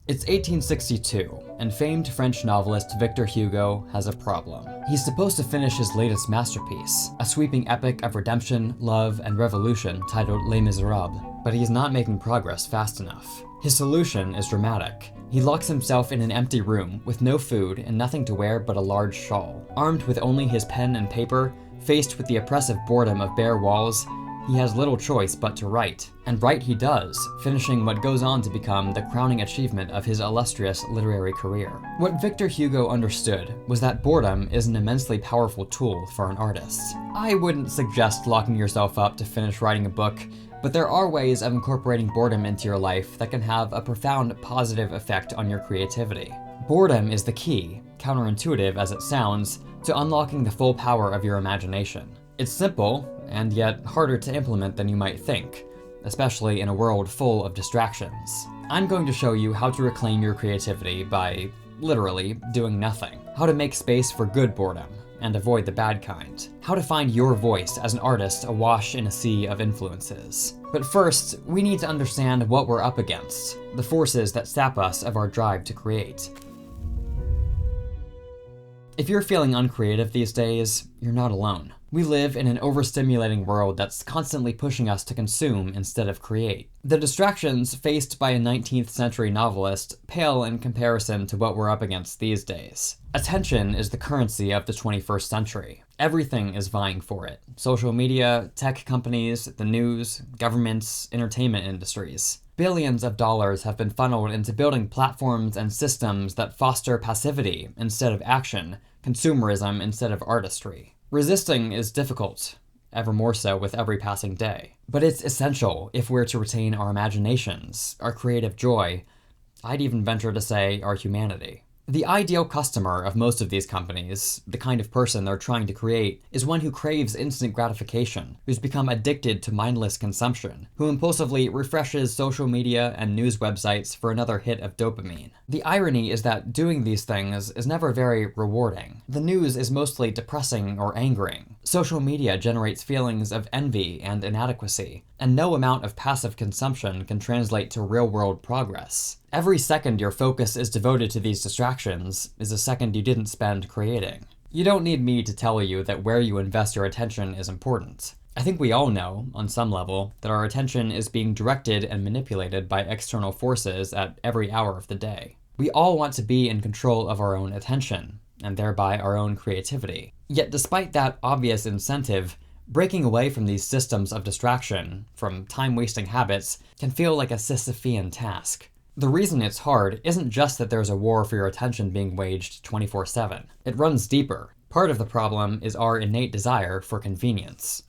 It's 1862, and famed French novelist Victor Hugo has a problem. He's supposed to finish his latest masterpiece, a sweeping epic of redemption, love, and revolution titled Les Miserables, but he's not making progress fast enough. His solution is dramatic. He locks himself in an empty room with no food and nothing to wear but a large shawl. Armed with only his pen and paper, faced with the oppressive boredom of bare walls, he has little choice but to write. And write he does, finishing what goes on to become the crowning achievement of his illustrious literary career. What Victor Hugo understood was that boredom is an immensely powerful tool for an artist. I wouldn't suggest locking yourself up to finish writing a book, but there are ways of incorporating boredom into your life that can have a profound positive effect on your creativity. Boredom is the key, counterintuitive as it sounds, to unlocking the full power of your imagination. It's simple, and yet harder to implement than you might think, especially in a world full of distractions. I'm going to show you how to reclaim your creativity by, literally, doing nothing. How to make space for good boredom, and avoid the bad kind. How to find your voice as an artist awash in a sea of influences. But first, we need to understand what we're up against, the forces that sap us of our drive to create. If you're feeling uncreative these days, you're not alone. We live in an overstimulating world that's constantly pushing us to consume instead of create. The distractions faced by a 19th century novelist pale in comparison to what we're up against these days. Attention is the currency of the 21st century. Everything is vying for it. Social media, tech companies, the news, governments, entertainment industries. Billions of dollars have been funneled into building platforms and systems that foster passivity instead of action, consumerism instead of artistry. Resisting is difficult, ever more so with every passing day. But it's essential if we're to retain our imaginations, our creative joy, I'd even venture to say our humanity. The ideal customer of most of these companies, the kind of person they're trying to create, is one who craves instant gratification, who's become addicted to mindless consumption, who impulsively refreshes social media and news websites for another hit of dopamine. The irony is that doing these things is never very rewarding. The news is mostly depressing or angering. Social media generates feelings of envy and inadequacy, and no amount of passive consumption can translate to real-world progress. Every second your focus is devoted to these distractions is a second you didn't spend creating. You don't need me to tell you that where you invest your attention is important. I think we all know, on some level, that our attention is being directed and manipulated by external forces at every hour of the day. We all want to be in control of our own attention, and thereby our own creativity. Yet despite that obvious incentive, breaking away from these systems of distraction, from time-wasting habits, can feel like a Sisyphean task. The reason it's hard isn't just that there's a war for your attention being waged 24/7. It runs deeper. Part of the problem is our innate desire for convenience.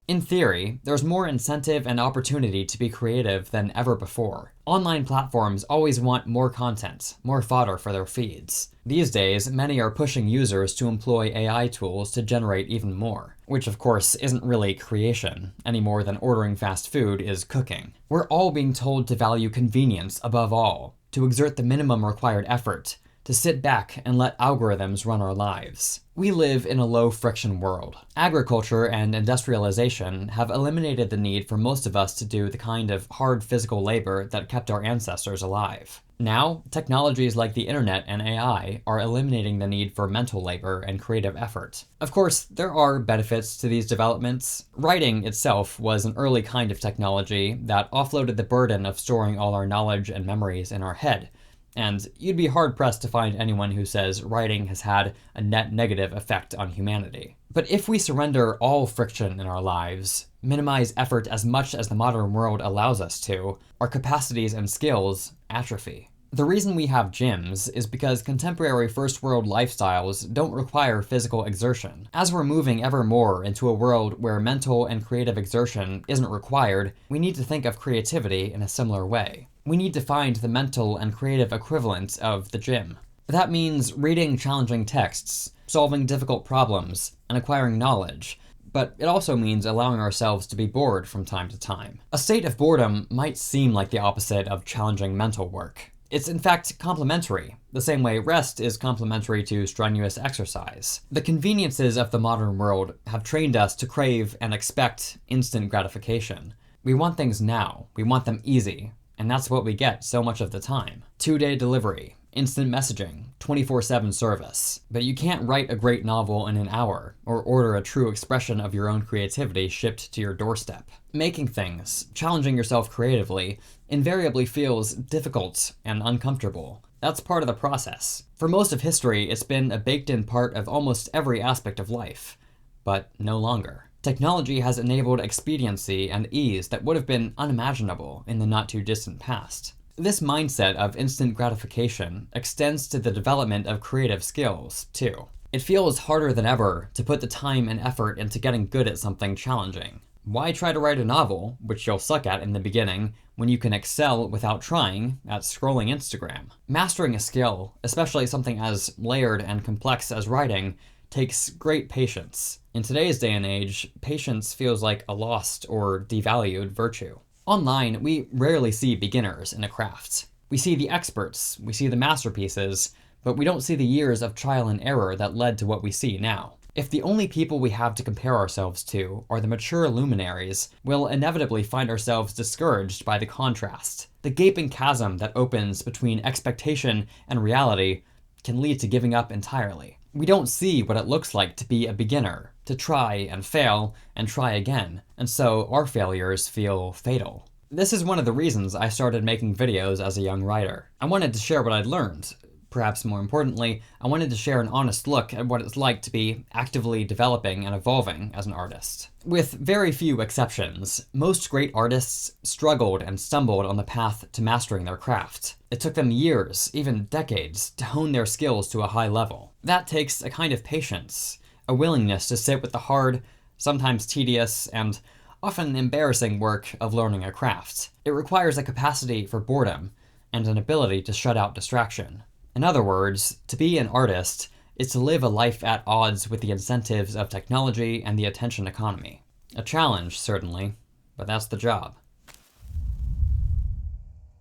In theory, there's more incentive and opportunity to be creative than ever before. Online platforms always want more content, more fodder for their feeds. These days, many are pushing users to employ AI tools to generate even more, which of course isn't really creation, any more than ordering fast food is cooking. We're all being told to value convenience above all, to exert the minimum required effort, to sit back and let algorithms run our lives. We live in a low-friction world. Agriculture and industrialization have eliminated the need for most of us to do the kind of hard physical labor that kept our ancestors alive. Now, technologies like the internet and AI are eliminating the need for mental labor and creative effort. Of course, there are benefits to these developments. Writing itself was an early kind of technology that offloaded the burden of storing all our knowledge and memories in our head. And you'd be hard-pressed to find anyone who says writing has had a net negative effect on humanity. But if we surrender all friction in our lives, minimize effort as much as the modern world allows us to, our capacities and skills atrophy. The reason we have gyms is because contemporary first-world lifestyles don't require physical exertion. As we're moving ever more into a world where mental and creative exertion isn't required, we need to think of creativity in a similar way. We need to find the mental and creative equivalent of the gym. That means reading challenging texts, solving difficult problems, and acquiring knowledge. But it also means allowing ourselves to be bored from time to time. A state of boredom might seem like the opposite of challenging mental work. It's in fact complementary, the same way rest is complementary to strenuous exercise. The conveniences of the modern world have trained us to crave and expect instant gratification. We want things now, we want them easy, and that's what we get so much of the time. 2-day delivery, instant messaging, 24/7 service. But you can't write a great novel in an hour, or order a true expression of your own creativity shipped to your doorstep. Making things, challenging yourself creatively, invariably feels difficult and uncomfortable. That's part of the process. For most of history, it's been a baked-in part of almost every aspect of life, but no longer. Technology has enabled expediency and ease that would have been unimaginable in the not-too-distant past. This mindset of instant gratification extends to the development of creative skills, too. It feels harder than ever to put the time and effort into getting good at something challenging. Why try to write a novel, which you'll suck at in the beginning, when you can excel without trying at scrolling Instagram? Mastering a skill, especially something as layered and complex as writing, takes great patience. In today's day and age, patience feels like a lost or devalued virtue. Online, we rarely see beginners in a craft. We see the experts, we see the masterpieces, but we don't see the years of trial and error that led to what we see now. If the only people we have to compare ourselves to are the mature luminaries, we'll inevitably find ourselves discouraged by the contrast. The gaping chasm that opens between expectation and reality can lead to giving up entirely. We don't see what it looks like to be a beginner, to try and fail and try again, and so our failures feel fatal. This is one of the reasons I started making videos as a young writer. I wanted to share what I'd learned. Perhaps more importantly, I wanted to share an honest look at what it's like to be actively developing and evolving as an artist. With very few exceptions, most great artists struggled and stumbled on the path to mastering their craft. It took them years, even decades, to hone their skills to a high level. That takes a kind of patience, a willingness to sit with the hard, sometimes tedious, and often embarrassing work of learning a craft. It requires a capacity for boredom and an ability to shut out distraction. In other words, to be an artist is to live a life at odds with the incentives of technology and the attention economy. A challenge, certainly, but that's the job.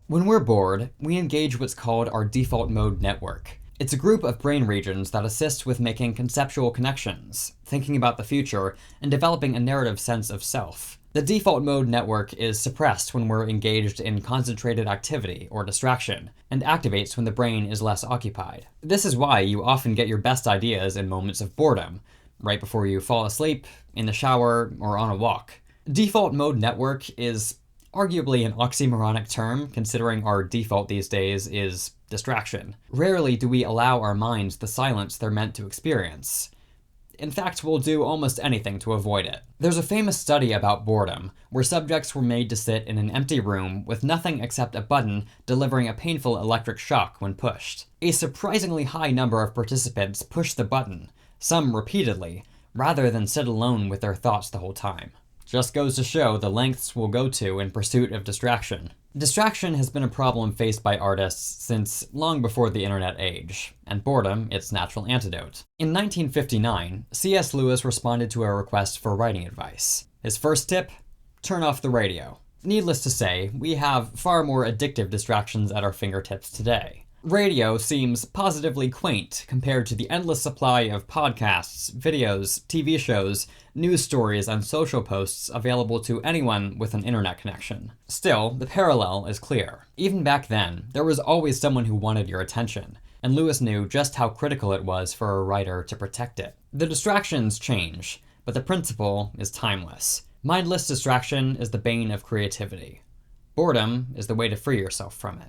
When we're bored, we engage what's called our default mode network. It's a group of brain regions that assist with making conceptual connections, thinking about the future, and developing a narrative sense of self. The default mode network is suppressed when we're engaged in concentrated activity or distraction, and activates when the brain is less occupied. This is why you often get your best ideas in moments of boredom, right before you fall asleep, in the shower, or on a walk. Default mode network is arguably an oxymoronic term, considering our default these days is distraction. Rarely do we allow our minds the silence they're meant to experience. In fact, we'll do almost anything to avoid it. There's a famous study about boredom, where subjects were made to sit in an empty room with nothing except a button delivering a painful electric shock when pushed. A surprisingly high number of participants pushed the button, some repeatedly, rather than sit alone with their thoughts the whole time. Just goes to show the lengths we'll go to in pursuit of distraction. Distraction has been a problem faced by artists since long before the internet age, and boredom its natural antidote. In 1959, C.S. Lewis responded to a request for writing advice. His first tip? Turn off the radio. Needless to say, we have far more addictive distractions at our fingertips today. Radio seems positively quaint compared to the endless supply of podcasts, videos, TV shows, news stories, and social posts available to anyone with an internet connection. Still, the parallel is clear. Even back then, there was always someone who wanted your attention, and Lewis knew just how critical it was for a writer to protect it. The distractions change, but the principle is timeless. Mindless distraction is the bane of creativity. Boredom is the way to free yourself from it.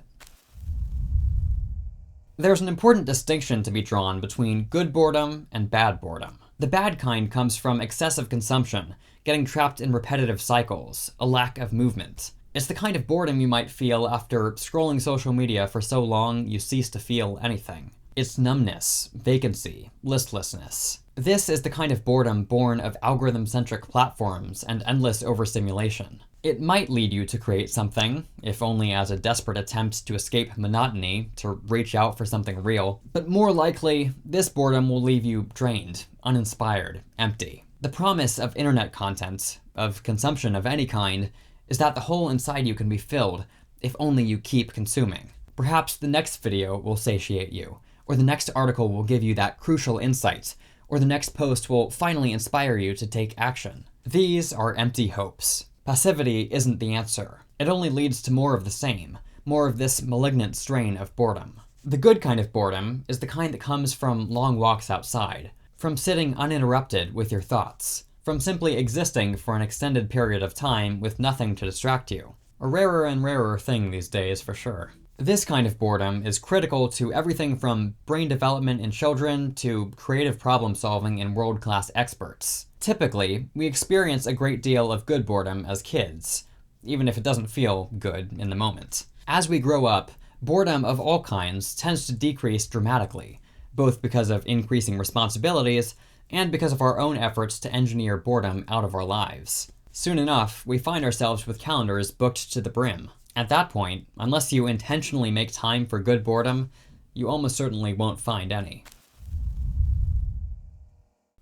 There's an important distinction to be drawn between good boredom and bad boredom. The bad kind comes from excessive consumption, getting trapped in repetitive cycles, a lack of movement. It's the kind of boredom you might feel after scrolling social media for so long you cease to feel anything. It's numbness, vacancy, listlessness. This is the kind of boredom born of algorithm-centric platforms and endless overstimulation. It might lead you to create something, if only as a desperate attempt to escape monotony, to reach out for something real. But more likely, this boredom will leave you drained, uninspired, empty. The promise of internet content, of consumption of any kind, is that the hole inside you can be filled, if only you keep consuming. Perhaps the next video will satiate you, or the next article will give you that crucial insight, or the next post will finally inspire you to take action. These are empty hopes. Passivity isn't the answer. It only leads to more of the same, more of this malignant strain of boredom. The good kind of boredom is the kind that comes from long walks outside, from sitting uninterrupted with your thoughts, from simply existing for an extended period of time with nothing to distract you. A rarer and rarer thing these days, for sure. This kind of boredom is critical to everything from brain development in children to creative problem solving in world-class experts. Typically, we experience a great deal of good boredom as kids, even if it doesn't feel good in the moment. As we grow up, boredom of all kinds tends to decrease dramatically, both because of increasing responsibilities and because of our own efforts to engineer boredom out of our lives. Soon enough, we find ourselves with calendars booked to the brim. At that point, unless you intentionally make time for good boredom, you almost certainly won't find any.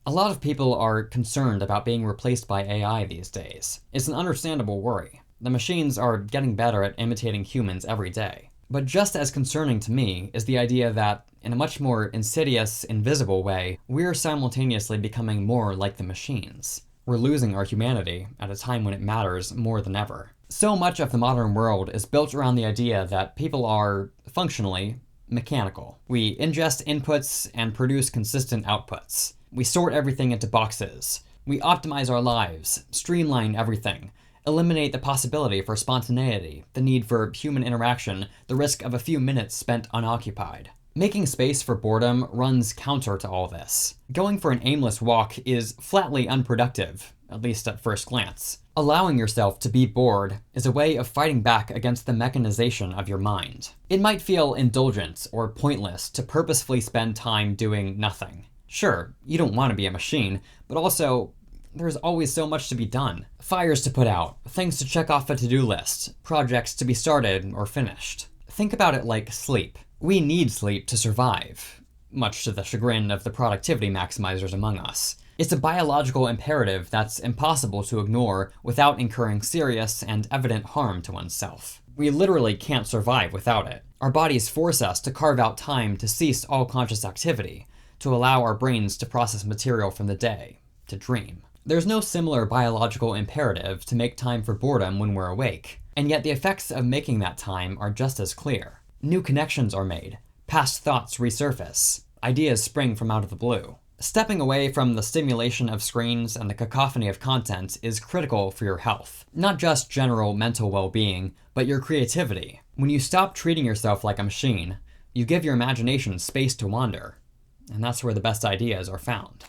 A lot of people are concerned about being replaced by AI these days. It's an understandable worry. The machines are getting better at imitating humans every day. But just as concerning to me is the idea that, in a much more insidious, invisible way, we're simultaneously becoming more like the machines. We're losing our humanity at a time when it matters more than ever. So much of the modern world is built around the idea that people are, functionally, mechanical. We ingest inputs and produce consistent outputs. We sort everything into boxes. We optimize our lives, streamline everything, eliminate the possibility for spontaneity, the need for human interaction, the risk of a few minutes spent unoccupied. Making space for boredom runs counter to all this. Going for an aimless walk is flatly unproductive, at least at first glance. Allowing yourself to be bored is a way of fighting back against the mechanization of your mind. It might feel indulgent or pointless to purposefully spend time doing nothing. Sure, you don't want to be a machine, but also, there's always so much to be done. Fires to put out, things to check off a to-do list, projects to be started or finished. Think about it like sleep. We need sleep to survive, much to the chagrin of the productivity maximizers among us. It's a biological imperative that's impossible to ignore without incurring serious and evident harm to oneself. We literally can't survive without it. Our bodies force us to carve out time to cease all conscious activity, to allow our brains to process material from the day, to dream. There's no similar biological imperative to make time for boredom when we're awake, and yet the effects of making that time are just as clear. New connections are made, past thoughts resurface, ideas spring from out of the blue. Stepping away from the stimulation of screens and the cacophony of content is critical for your health. Not just general mental well-being, but your creativity. When you stop treating yourself like a machine, you give your imagination space to wander, and that's where the best ideas are found.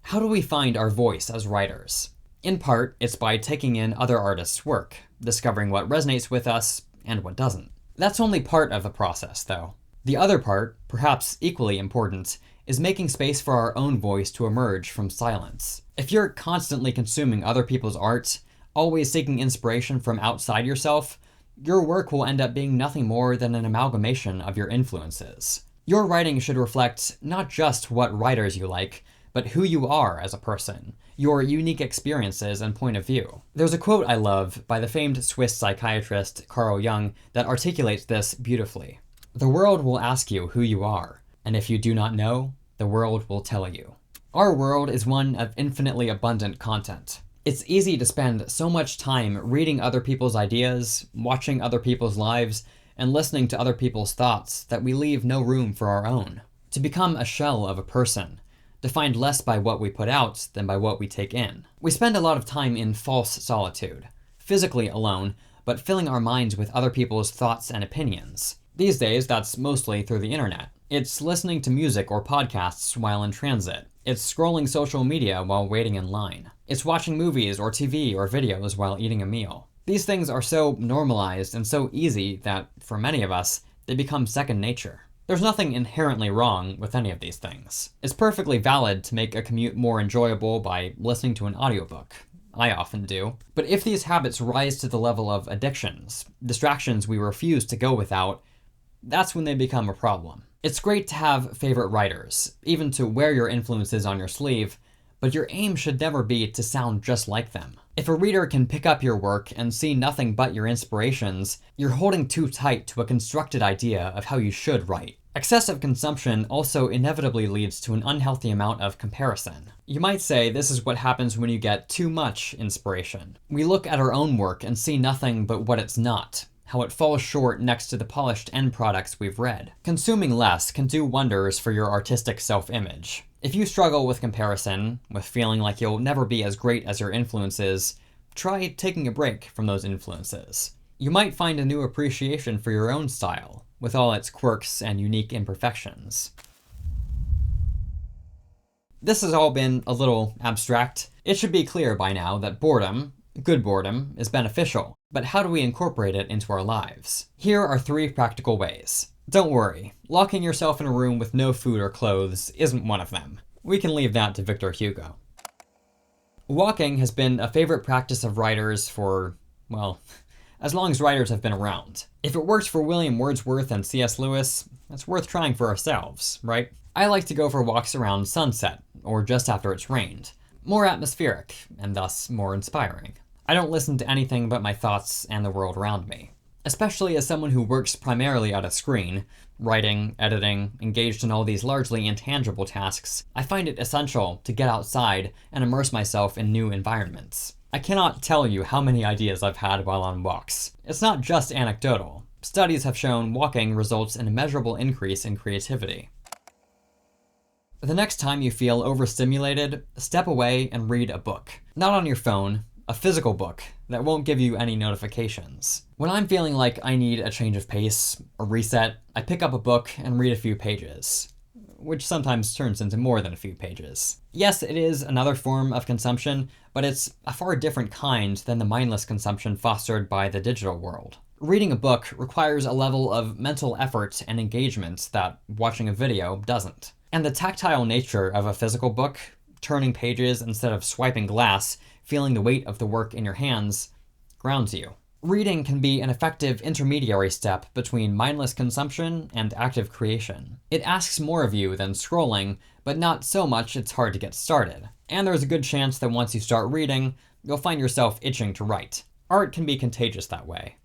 How do we find our voice as writers? In part, it's by taking in other artists' work, discovering what resonates with us and what doesn't. That's only part of the process, though. The other part, perhaps equally important, is making space for our own voice to emerge from silence. If you're constantly consuming other people's art, always seeking inspiration from outside yourself, your work will end up being nothing more than an amalgamation of your influences. Your writing should reflect not just what writers you like, but who you are as a person, your unique experiences and point of view. There's a quote I love by the famed Swiss psychiatrist Carl Jung that articulates this beautifully. The world will ask you who you are, and if you do not know, the world will tell you. Our world is one of infinitely abundant content. It's easy to spend so much time reading other people's ideas, watching other people's lives, and listening to other people's thoughts that we leave no room for our own. To become a shell of a person, defined less by what we put out than by what we take in. We spend a lot of time in false solitude, physically alone, but filling our minds with other people's thoughts and opinions. These days, that's mostly through the internet. It's listening to music or podcasts while in transit. It's scrolling social media while waiting in line. It's watching movies or TV or videos while eating a meal. These things are so normalized and so easy that, for many of us, they become second nature. There's nothing inherently wrong with any of these things. It's perfectly valid to make a commute more enjoyable by listening to an audiobook. I often do. But if these habits rise to the level of addictions, distractions we refuse to go without, that's when they become a problem. It's great to have favorite writers, even to wear your influences on your sleeve, but your aim should never be to sound just like them. If a reader can pick up your work and see nothing but your inspirations, you're holding too tight to a constructed idea of how you should write. Excessive consumption also inevitably leads to an unhealthy amount of comparison. You might say this is what happens when you get too much inspiration. We look at our own work and see nothing but what it's not, how it falls short next to the polished end products we've read. Consuming less can do wonders for your artistic self-image. If you struggle with comparison, with feeling like you'll never be as great as your influences, try taking a break from those influences. You might find a new appreciation for your own style, with all its quirks and unique imperfections. This has all been a little abstract. It should be clear by now that boredom, good boredom, is beneficial, but how do we incorporate it into our lives? Here are 3 practical ways. Don't worry, locking yourself in a room with no food or clothes isn't one of them. We can leave that to Victor Hugo. Walking has been a favorite practice of writers for, well, as long as writers have been around. If it worked for William Wordsworth and C.S. Lewis, it's worth trying for ourselves, right? I like to go for walks around sunset, or just after it's rained. More atmospheric, and thus more inspiring. I don't listen to anything but my thoughts and the world around me. Especially as someone who works primarily at a screen, writing, editing, engaged in all these largely intangible tasks, I find it essential to get outside and immerse myself in new environments. I cannot tell you how many ideas I've had while on walks. It's not just anecdotal. Studies have shown walking results in a measurable increase in creativity. The next time you feel overstimulated, step away and read a book. Not on your phone, a physical book that won't give you any notifications. When I'm feeling like I need a change of pace, a reset, I pick up a book and read a few pages, which sometimes turns into more than a few pages. Yes, it is another form of consumption, but it's a far different kind than the mindless consumption fostered by the digital world. Reading a book requires a level of mental effort and engagement that watching a video doesn't. And the tactile nature of a physical book, turning pages instead of swiping glass, feeling the weight of the work in your hands, grounds you. Reading can be an effective intermediary step between mindless consumption and active creation. It asks more of you than scrolling, but not so much it's hard to get started. And there's a good chance that once you start reading, you'll find yourself itching to write. Art can be contagious that way.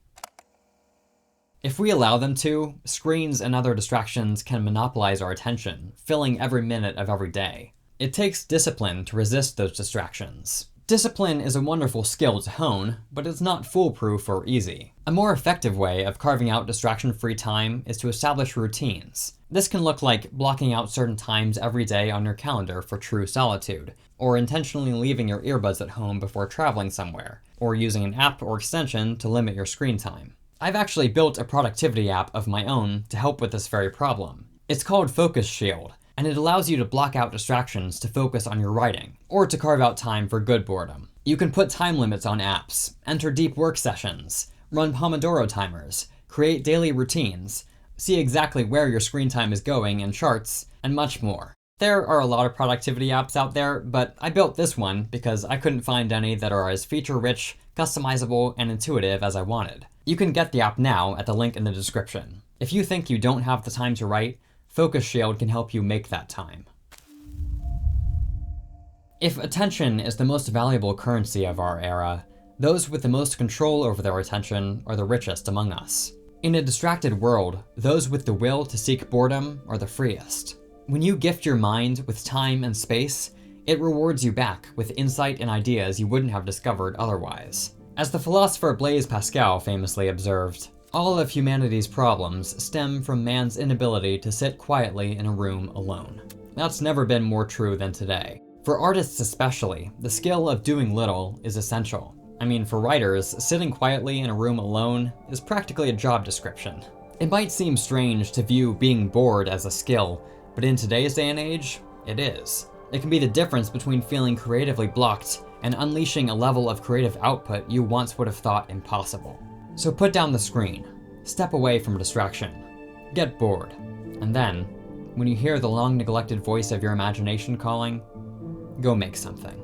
If we allow them to, screens and other distractions can monopolize our attention, filling every minute of every day. It takes discipline to resist those distractions. Discipline is a wonderful skill to hone, but it's not foolproof or easy. A more effective way of carving out distraction-free time is to establish routines. This can look like blocking out certain times every day on your calendar for true solitude, or intentionally leaving your earbuds at home before traveling somewhere, or using an app or extension to limit your screen time. I've actually built a productivity app of my own to help with this very problem. It's called Focus Shield, and it allows you to block out distractions to focus on your writing, or to carve out time for good boredom. You can put time limits on apps, enter deep work sessions, run Pomodoro timers, create daily routines, see exactly where your screen time is going in charts, and much more. There are a lot of productivity apps out there, but I built this one because I couldn't find any that are as feature-rich, customizable, and intuitive as I wanted. You can get the app now at the link in the description. If you think you don't have the time to write, Focus Shield can help you make that time. If attention is the most valuable currency of our era, those with the most control over their attention are the richest among us. In a distracted world, those with the will to seek boredom are the freest. When you gift your mind with time and space, it rewards you back with insight and ideas you wouldn't have discovered otherwise. As the philosopher Blaise Pascal famously observed, all of humanity's problems stem from man's inability to sit quietly in a room alone. That's never been more true than today. For artists especially, the skill of doing little is essential. I mean, for writers, sitting quietly in a room alone is practically a job description. It might seem strange to view being bored as a skill, but in today's day and age, it is. It can be the difference between feeling creatively blocked and unleashing a level of creative output you once would have thought impossible. So put down the screen, step away from distraction, get bored, and then, when you hear the long-neglected voice of your imagination calling, go make something.